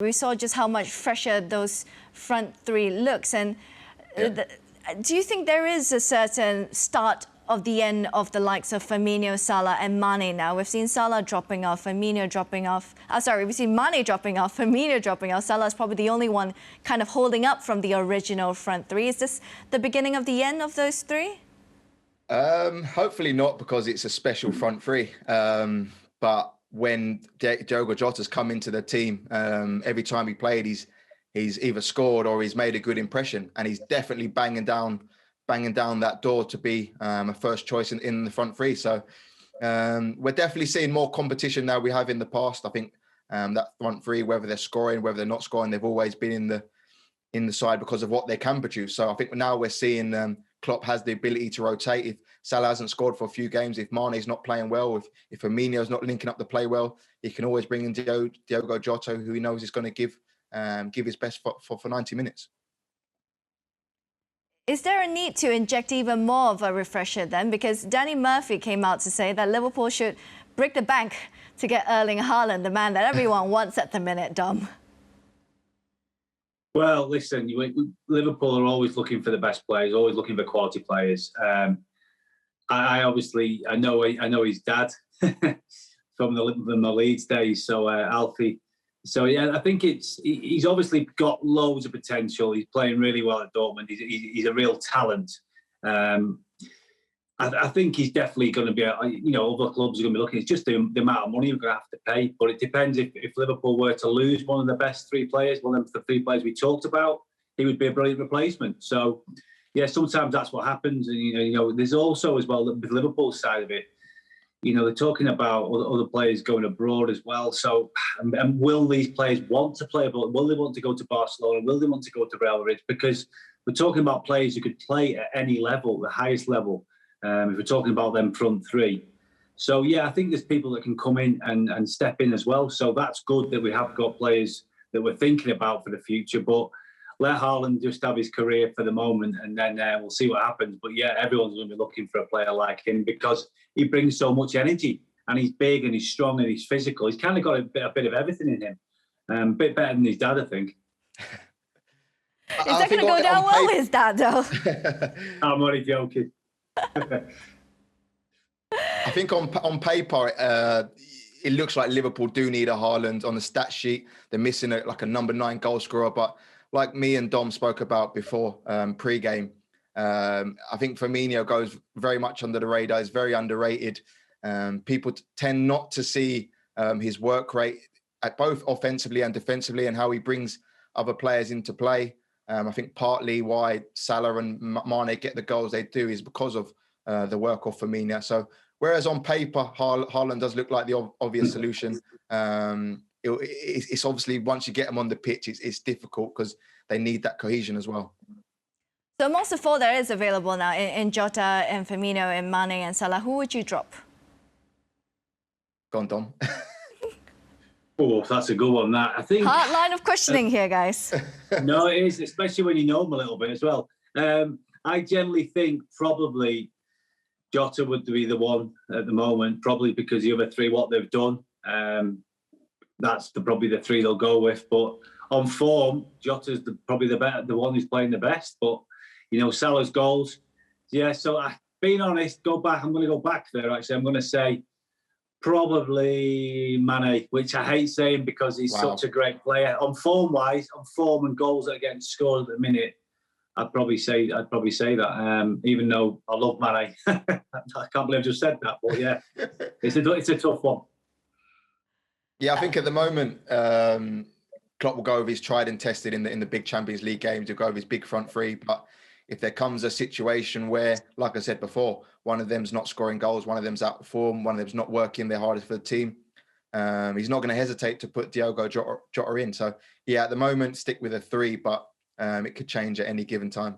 We saw just how much fresher those front three looks. And do you think there is a certain start of the end of the likes of Firmino, Salah and Mane now? We've seen Salah dropping off, Firmino dropping off. We've seen Mane dropping off, Firmino dropping off. Salah's probably the only one kind of holding up from the original front three. Is this the beginning of the end of those three? Hopefully not, because it's a special front three. But when Diogo Jota's come into the team, every time he played, he's either scored or he's made a good impression, and he's definitely banging down that door to be a first choice in the front three. So we're definitely seeing more competition now we have in the past. I think that front three, whether they're scoring, whether they're not scoring, they've always been in the side because of what they can produce. So I think now we're seeing Klopp has the ability to rotate. If Salah hasn't scored for a few games, if Mane's not playing well, if Firmino's not linking up the play well, he can always bring in Diogo Jota, who he knows is going to give his best for 90 minutes. Is there a need to inject even more of a refresher then? Because Danny Murphy came out to say that Liverpool should break the bank to get Erling Haaland, the man that everyone wants at the minute, Dom. Well, listen, Liverpool are always looking for the best players, always looking for quality players. I know his dad from the Leeds days, so Alfie. So yeah, I think he's obviously got loads of potential. He's playing really well at Dortmund. He's a real talent. I think he's definitely going to be, other clubs are going to be looking. It's just the amount of money we're going to have to pay. But it depends if Liverpool were to lose one of the best three players, one of the three players we talked about, he would be a brilliant replacement. So yeah, sometimes that's what happens. And there's also as well with Liverpool's side of it. They're talking about other players going abroad as well. So, and will these players want to play abroad? Will they want to go to Barcelona? Will they want to go to Real Madrid? Because we're talking about players who could play at any level, the highest level. If we're talking about them front three. So, yeah, I think there's people that can come in and step in as well. So that's good that we have got players that we're thinking about for the future. But let Haaland just have his career for the moment, and then we'll see what happens. But, yeah, everyone's going to be looking for a player like him because he brings so much energy, and he's big and he's strong and he's physical. He's kind of got a bit of everything in him. A bit better than his dad, I think. Is that going to go down well with his dad, though? I'm only joking. I think on paper, it looks like Liverpool do need a Haaland. On the stat sheet, they're missing a number 9 goal scorer. But like me and Dom spoke about before, pre-game, I think Firmino goes very much under the radar. Is very underrated. People tend not to see his work rate at both offensively and defensively, and how he brings other players into play. I think partly why Salah and Mane get the goals they do is because of the work of Firmino. So whereas on paper, Haaland does look like the obvious solution, it's obviously once you get them on the pitch, it's difficult because they need that cohesion as well. So amongst the four that is available now, in Jota and Firmino and Mane and Salah, who would you drop? Go on, Dom. Oh, that's a good one, that. I think... Hard line of questioning here, guys. No, it is, especially when you know them a little bit as well. I generally think probably Jota would be the one at the moment, probably because the other three, what they've done, that's probably the three they'll go with. But on form, Jota's probably the one who's playing the best. But, Salah's goals, yeah, so being honest, I'm going to go back there, actually. I'm going to say probably Mane, which I hate saying because he's such a great player. On form and goals that are getting scored at the minute, I'd probably say that. Even though I love Mane, I can't believe I just said that. But yeah, it's a tough one. Yeah, I think at the moment, Klopp will go with his tried and tested in the big Champions League games. He'll go with his big front three. But if there comes a situation where, like I said before, one of them's not scoring goals, one of them's out of form, one of them's not working their hardest for the team, he's not going to hesitate to put Diogo Jota in. So, yeah, at the moment, stick with a 3, but it could change at any given time.